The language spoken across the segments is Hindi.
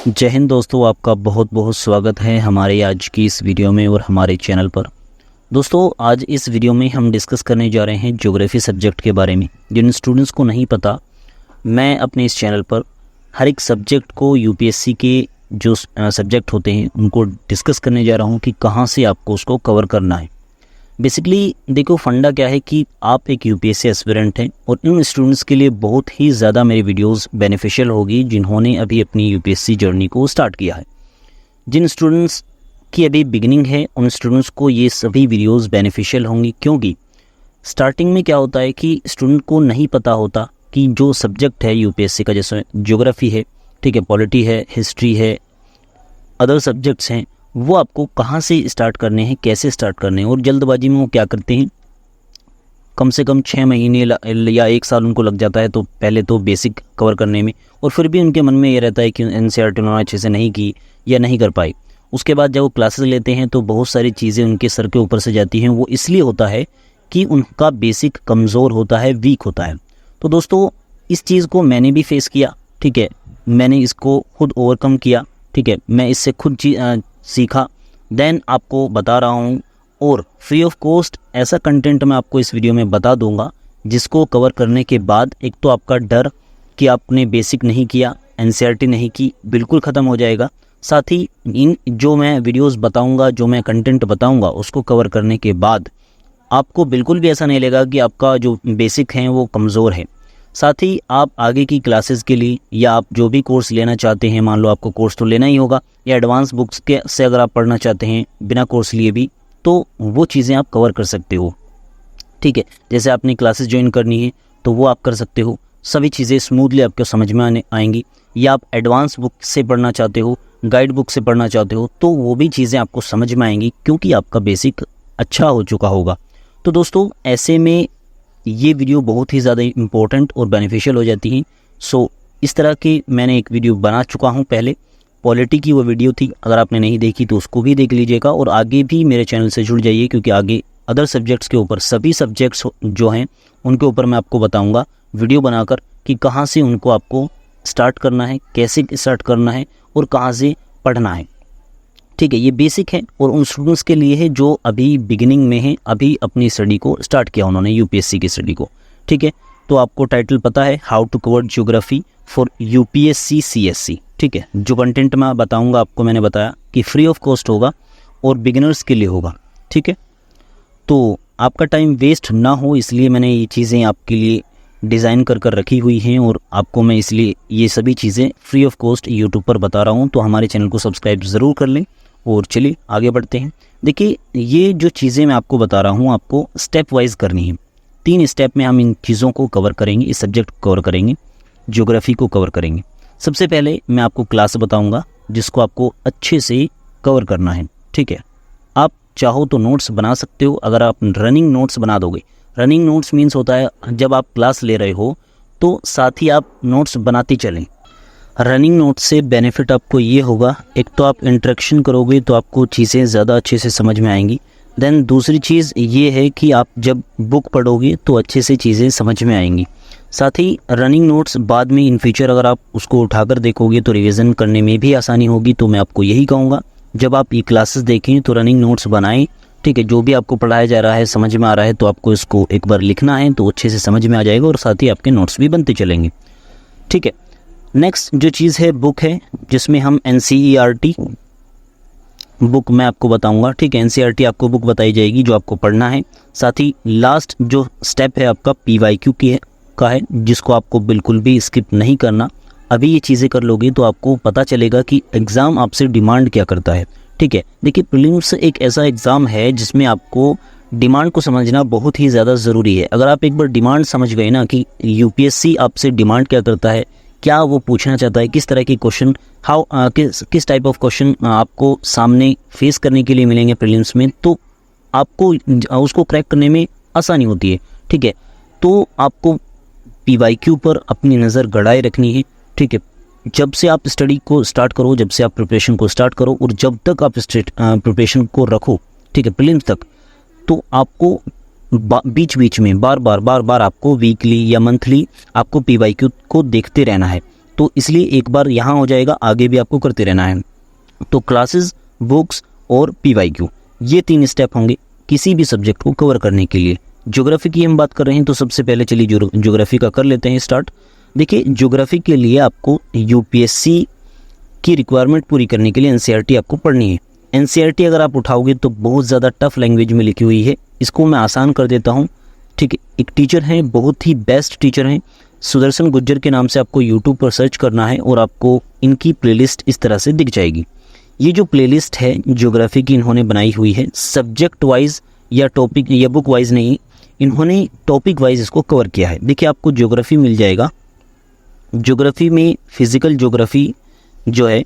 जय हिंद दोस्तों, आपका बहुत बहुत स्वागत है हमारे आज की इस वीडियो में और हमारे चैनल पर। दोस्तों, आज इस वीडियो में हम डिस्कस करने जा रहे हैं ज्योग्राफी सब्जेक्ट के बारे में। जिन स्टूडेंट्स को नहीं पता, मैं अपने इस चैनल पर हर एक सब्जेक्ट को यूपीएससी के जो सब्जेक्ट होते हैं उनको डिस्कस करने जा रहा हूँ कि कहाँ से आपको उसको कवर करना है। बेसिकली देखो, फंडा क्या है कि आप एक यूपीएससी एस्पिरेंट हैं और इन स्टूडेंट्स के लिए बहुत ही ज़्यादा मेरी वीडियोस बेनिफिशियल होगी जिन्होंने अभी अपनी यूपीएससी जर्नी को स्टार्ट किया है। जिन स्टूडेंट्स की अभी बिगिनिंग है उन स्टूडेंट्स को ये सभी वीडियोस बेनिफिशियल होंगी, क्योंकि स्टार्टिंग में क्या होता है कि स्टूडेंट को नहीं पता होता कि जो सब्जेक्ट है यूपीएससी का, जैसे ज्योग्राफी है, ठीक है, पॉलिटी है, हिस्ट्री है, अदर सब्जेक्ट्स हैं, वो आपको कहाँ से स्टार्ट करने हैं, कैसे स्टार्ट करने हैं। और जल्दबाजी में वो क्या करते हैं, कम से कम 6 महीने या 1 साल उनको लग जाता है तो पहले तो बेसिक कवर करने में, और फिर भी उनके मन में ये रहता है कि एनसीईआरटी उन्होंने अच्छे से नहीं की या नहीं कर पाई। उसके बाद जब वो क्लासेस लेते हैं तो बहुत सारी चीज़ें उनके सर के ऊपर से जाती हैं। वो इसलिए होता है कि उनका बेसिक कमज़ोर होता है, वीक होता है। तो दोस्तों, इस चीज़ को मैंने भी फेस किया, ठीक है, मैंने इसको खुद ओवरकम किया, ठीक है, मैं इससे खुद सीखा, देन आपको बता रहा हूँ। और फ्री ऑफ कॉस्ट ऐसा कंटेंट मैं आपको इस वीडियो में बता दूंगा जिसको कवर करने के बाद एक तो आपका डर कि आपने बेसिक नहीं किया, एनसीईआरटी नहीं की, बिल्कुल ख़त्म हो जाएगा। साथ ही इन जो मैं वीडियोस बताऊंगा, जो मैं कंटेंट बताऊंगा, उसको कवर करने के बाद आपको बिल्कुल भी ऐसा नहीं लगेगा कि आपका जो बेसिक है वो कमज़ोर है। साथ ही आप आगे की क्लासेस के लिए या आप जो भी कोर्स लेना चाहते हैं, मान लो आपको कोर्स तो लेना ही होगा, या एडवांस बुक्स के से अगर आप पढ़ना चाहते हैं बिना कोर्स लिए भी, तो वो चीज़ें आप कवर कर सकते हो, ठीक है। जैसे आपने क्लासेस ज्वाइन करनी है तो वो आप कर सकते हो, सभी चीज़ें स्मूथली आपको समझ में आएंगी। या आप एडवांस बुक से पढ़ना चाहते हो, गाइड बुक से पढ़ना चाहते हो, तो वो भी चीज़ें आपको समझ में आएंगी क्योंकि आपका बेसिक अच्छा हो चुका होगा। तो दोस्तों, ऐसे में ये वीडियो बहुत ही ज़्यादा इम्पोर्टेंट और बेनिफिशियल हो जाती हैं। सो इस तरह की मैंने एक वीडियो बना चुका हूँ पहले, पॉलिटी की वो वीडियो थी, अगर आपने नहीं देखी तो उसको भी देख लीजिएगा। और आगे भी मेरे चैनल से जुड़ जाइए, क्योंकि आगे अदर सब्जेक्ट्स के ऊपर, सभी सब्जेक्ट्स जो हैं उनके ऊपर मैं आपको बताऊँगा वीडियो बनाकर कि कहाँ से उनको आपको स्टार्ट करना है, कैसे स्टार्ट करना है और कहाँ से पढ़ना है, ठीक है। ये बेसिक है और उन स्टूडेंट्स के लिए है जो अभी बिगिनिंग में हैं, अभी अपनी स्टडी को स्टार्ट किया उन्होंने, यूपीएससी की स्टडी को, ठीक है। तो आपको टाइटल पता है, how to cover geography for UPSC CSC, ठीक है। जो कंटेंट मैं बताऊंगा आपको, मैंने बताया कि फ्री ऑफ कॉस्ट होगा और बिगिनर्स के लिए होगा, ठीक है। तो आपका टाइम वेस्ट ना हो इसलिए मैंने ये चीज़ें आपके लिए डिज़ाइन कर रखी हुई हैं और आपको मैं इसलिए ये सभी चीज़ें फ्री ऑफ कॉस्ट यूट्यूब पर बता रहा हूँ। तो हमारे चैनल को सब्सक्राइब ज़रूर कर लें और चलिए आगे बढ़ते हैं। देखिए, ये जो चीज़ें मैं आपको बता रहा हूँ आपको स्टेप वाइज करनी है। 3 स्टेप में हम इन चीज़ों को कवर करेंगे, इस सब्जेक्ट को कवर करेंगे, ज्योग्राफी को कवर करेंगे। सबसे पहले मैं आपको क्लास बताऊंगा जिसको आपको अच्छे से कवर करना है, ठीक है। आप चाहो तो नोट्स बना सकते हो, अगर आप रनिंग नोट्स बना दोगे। रनिंग नोट्स मीन्स होता है जब आप क्लास ले रहे हो तो साथ ही आप नोट्स बनाते चलें। रनिंग नोट से बेनिफिट आपको ये होगा, एक तो आप इंटरेक्शन करोगे तो आपको चीज़ें ज़्यादा अच्छे से समझ में आएंगी। देन दूसरी चीज़ ये है कि आप जब बुक पढ़ोगे तो अच्छे से चीज़ें समझ में आएंगी। साथ ही रनिंग नोट्स बाद में इन फ्यूचर अगर आप उसको उठाकर देखोगे तो रिवीजन करने में भी आसानी होगी। तो मैं आपको यही कहूँगा, जब आप ये क्लासेस देखें तो रनिंग नोट्स बनाएं, ठीक है। जो भी आपको पढ़ाया जा रहा है समझ में आ रहा है तो आपको इसको एक बार लिखना है तो अच्छे से समझ में आ जाएगा और साथ ही आपके नोट्स भी बनते चलेंगे, ठीक है। नेक्स्ट जो चीज़ है बुक है, जिसमें हम एनसीईआरटी बुक मैं आपको बताऊंगा, ठीक है। एनसीईआरटी आपको बुक बताई जाएगी जो आपको पढ़ना है। साथ ही लास्ट जो स्टेप है आपका पीवाईक्यू का है, जिसको आपको बिल्कुल भी स्किप नहीं करना। अभी ये चीज़ें कर लोगे तो आपको पता चलेगा कि एग्ज़ाम आपसे डिमांड क्या करता है, ठीक है। देखिए, प्रीलिम्स एक ऐसा एग्ज़ाम है जिसमें आपको डिमांड को समझना बहुत ही ज़्यादा ज़रूरी है। अगर आप एक बार डिमांड समझ गए ना कि यूपीएससी आपसे डिमांड क्या करता है, क्या वो पूछना चाहता है, किस तरह के क्वेश्चन, किस टाइप ऑफ क्वेश्चन आपको सामने फेस करने के लिए मिलेंगे प्रीलिम्स में, तो आपको उसको क्रैक करने में आसानी होती है, ठीक है। तो आपको पीवाईक्यू पर अपनी नज़र गड़ाए रखनी है, ठीक है। जब से आप स्टडी को स्टार्ट करो, जब से आप प्रिपरेशन को स्टार्ट करो और जब तक आप प्रिपरेशन को रखो, ठीक है, प्रीलिम्स तक, तो आपको बीच बीच में बार बार आपको वीकली या मंथली आपको पीवाईक्यू को देखते रहना है। तो इसलिए एक बार यहाँ हो जाएगा, आगे भी आपको करते रहना है। तो क्लासेस, बुक्स और PYQ, ये 3 स्टेप होंगे किसी भी सब्जेक्ट को कवर करने के लिए। ज्योग्राफी की हम बात कर रहे हैं, तो सबसे पहले चलिए ज्योग्राफी का कर लेते हैं स्टार्ट। देखिए, ज्योग्राफी के लिए आपको UPSC की रिक्वायरमेंट पूरी करने के लिए NCERT आपको पढ़नी है। NCERT अगर आप उठाओगे तो बहुत ज़्यादा टफ लैंग्वेज में लिखी हुई है, इसको मैं आसान कर देता हूँ, ठीक है। एक टीचर हैं, बहुत ही बेस्ट टीचर हैं, सुदर्शन गुज्जर के नाम से आपको YouTube पर सर्च करना है और आपको इनकी प्लेलिस्ट इस तरह से दिख जाएगी। ये जो प्लेलिस्ट है ज्योग्राफी की इन्होंने बनाई हुई है, सब्जेक्ट वाइज या टॉपिक या बुक वाइज नहीं, इन्होंने टॉपिक वाइज इसको कवर किया है। देखिए, आपको ज्योग्राफी मिल जाएगा, ज्योग्राफी में फिजिकल ज्योग्राफी जो है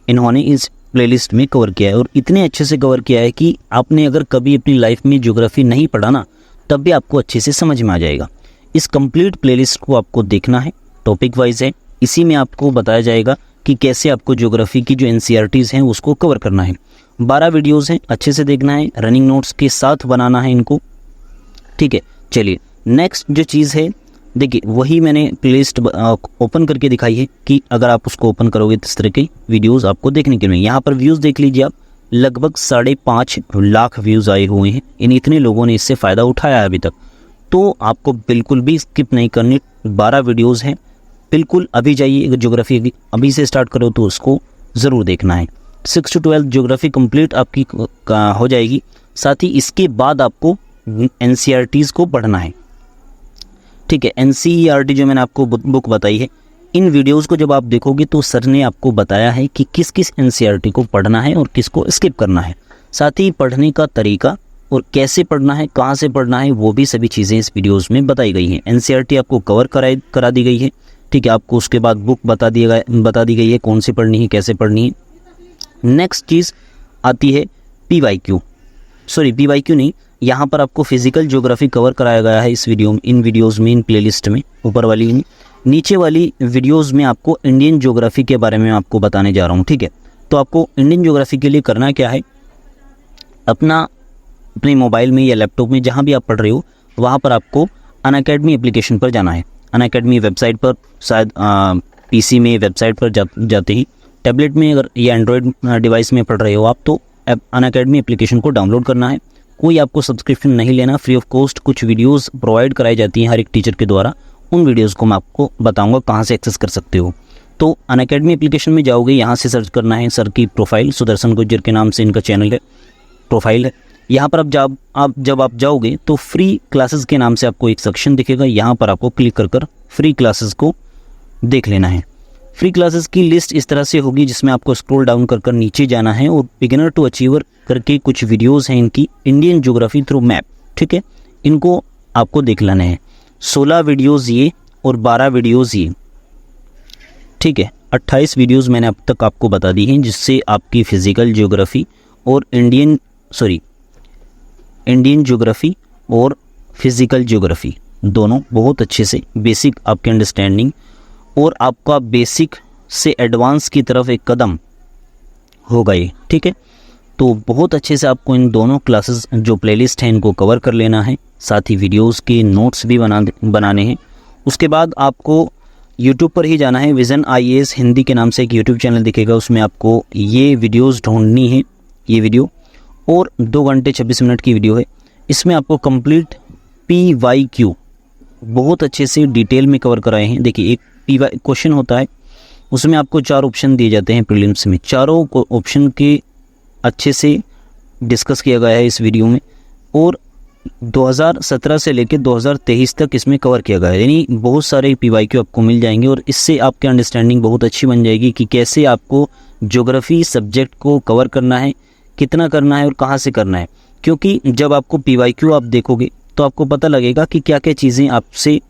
इन्होंने इस प्लेलिस्ट में कवर किया है, और इतने अच्छे से कवर किया है कि आपने अगर कभी अपनी लाइफ में ज्योग्राफी नहीं पढ़ा ना, तब भी आपको अच्छे से समझ में आ जाएगा। इस कंप्लीट प्लेलिस्ट को आपको देखना है, टॉपिक वाइज है, इसी में आपको बताया जाएगा कि कैसे आपको ज्योग्राफी की जो NCERTs हैं उसको कवर करना है। 12 वीडियोज़ हैं, अच्छे से देखना है, रनिंग नोट्स के साथ बनाना है इनको, ठीक है। चलिए, नेक्स्ट जो चीज़ है, देखिए वही मैंने प्लेलिस्ट ओपन करके दिखाई है कि अगर आप उसको ओपन करोगे तो इस तरह के वीडियोस आपको देखने के लिए। यहाँ पर व्यूज़ देख लीजिए आप, लगभग 5.5 लाख व्यूज़ आए हुए हैं, इन इतने लोगों ने इससे फ़ायदा उठाया है अभी तक। तो आपको बिल्कुल भी स्किप नहीं करनी, 12 वीडियोज़ हैं, बिल्कुल अभी जाइए। अगर ज्योग्राफी अभी से स्टार्ट करो तो उसको ज़रूर देखना है। 6 to 12 ज्योग्राफी कंप्लीट आपकी हो जाएगी। साथ ही इसके बाद आपको NCERTs को पढ़ना है, ठीक है। NCERT जो मैंने आपको बुक बताई है, इन वीडियोस को जब आप देखोगे तो सर ने आपको बताया है कि किस किस NCERT को पढ़ना है और किसको स्किप करना है। साथ ही पढ़ने का तरीका और कैसे पढ़ना है, कहाँ से पढ़ना है, वो भी सभी चीज़ें इस वीडियोस में बताई गई हैं। NCERT आपको कवर करा दी गई है, ठीक है। आपको उसके बाद बुक बता दी गई है कौन सी पढ़नी है, कैसे पढ़नी है। नेक्स्ट चीज़ आती है PYQ नहीं, यहाँ पर आपको फिजिकल ज्योग्राफी कवर कराया गया है इस वीडियो में, इन वीडियोज़ में, इन प्लेलिस्ट में, ऊपर वाली नहीं। नीचे वाली वीडियोज़ में आपको इंडियन ज्योग्राफी के बारे में आपको बताने जा रहा हूँ, ठीक है। तो आपको इंडियन ज्योग्राफी के लिए करना क्या है, अपने मोबाइल में या लैपटॉप में जहाँ भी आप पढ़ रहे हो, वहाँ पर आपको अनअकैडमी एप्लीकेशन पर जाना है। अनअकैडमी वेबसाइट पर, शायद PC में वेबसाइट पर जाते ही, टैबलेट में अगर या एंड्रॉयड डिवाइस में पढ़ रहे हो आप, तो अनअकैडमी एप्लीकेशन को डाउनलोड करना है। कोई आपको सब्सक्रिप्शन नहीं लेना, फ्री ऑफ कॉस्ट कुछ वीडियोस प्रोवाइड कराई जाती हैं हर एक टीचर के द्वारा। उन वीडियोस को मैं आपको बताऊंगा कहाँ से एक्सेस कर सकते हो। तो अनअकैडमी एप्लीकेशन में जाओगे, यहाँ से सर्च करना है सर की प्रोफाइल, सुदर्शन गुज्जर के नाम से इनका चैनल है, प्रोफाइल है। यहाँ पर जब आप जाओगे तो फ्री क्लासेस के नाम से आपको एक सेक्शन दिखेगा, यहाँ पर आपको क्लिक कर फ्री क्लासेस को देख लेना है। फ्री क्लासेस की लिस्ट इस तरह से होगी, जिसमें आपको स्क्रॉल डाउन कर नीचे जाना है और बिगिनर टू अचीवर करके कुछ वीडियोस हैं इनकी, इंडियन ज्योग्राफी थ्रू मैप, ठीक है। इनको आपको देख लेना है। 16 वीडियोस ये और 12 वीडियोस ये, ठीक है। 28 वीडियोस मैंने अब तक आपको बता दी हैं, जिससे आपकी फिजिकल ज्योग्राफी और इंडियन ज्योग्राफी और फिजिकल ज्योग्राफी दोनों बहुत अच्छे से बेसिक आपकी अंडरस्टैंडिंग और आपका बेसिक से एडवांस की तरफ एक कदम हो गए, ठीक है। तो बहुत अच्छे से आपको इन दोनों क्लासेस जो प्लेलिस्ट हैं इनको कवर कर लेना है, साथ ही वीडियोस के नोट्स भी बनाने हैं। उसके बाद आपको YouTube पर ही जाना है, विज़न IAS हिंदी के नाम से एक YouTube चैनल दिखेगा, उसमें आपको ये वीडियोस ढूंढनी है। ये वीडियो और 2 घंटे 26 मिनट की वीडियो है, इसमें आपको कंप्लीट PYQ बहुत अच्छे से डिटेल में कवर कराए हैं। देखिए, एक क्वेश्चन होता है, उसमें आपको 4 ऑप्शन दिए जाते हैं प्रीलिम्स में, चारों ऑप्शन के अच्छे से डिस्कस किया गया है इस वीडियो में, और 2017 से लेकर 2023 तक इसमें कवर किया गया है। यानी बहुत सारे PYQ आपको मिल जाएंगे और इससे आपकी अंडरस्टैंडिंग बहुत अच्छी बन जाएगी कि कैसे आपको ज्योग्राफी सब्जेक्ट को कवर करना है, कितना करना है और कहाँ से करना है। क्योंकि जब आपको PYQ आप देखोगे तो आपको पता लगेगा कि क्या क्या चीज़ें आपसे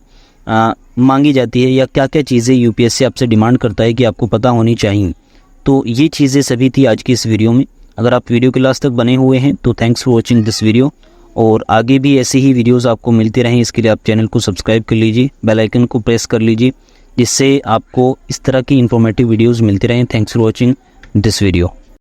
मांगी जाती है या क्या क्या चीज़ें UPSC आपसे डिमांड करता है कि आपको पता होनी चाहिए। तो ये चीज़ें सभी थी आज की इस वीडियो में। अगर आप वीडियो के लास्ट तक बने हुए हैं तो thanks for watching this video, और आगे भी ऐसे ही वीडियोस आपको मिलते रहें, इसके लिए आप चैनल को सब्सक्राइब कर लीजिए, बेल आइकन को प्रेस कर लीजिए, जिससे आपको इस तरह की इंफॉर्मेटिव वीडियोस मिलते रहें। Thanks for watching this video.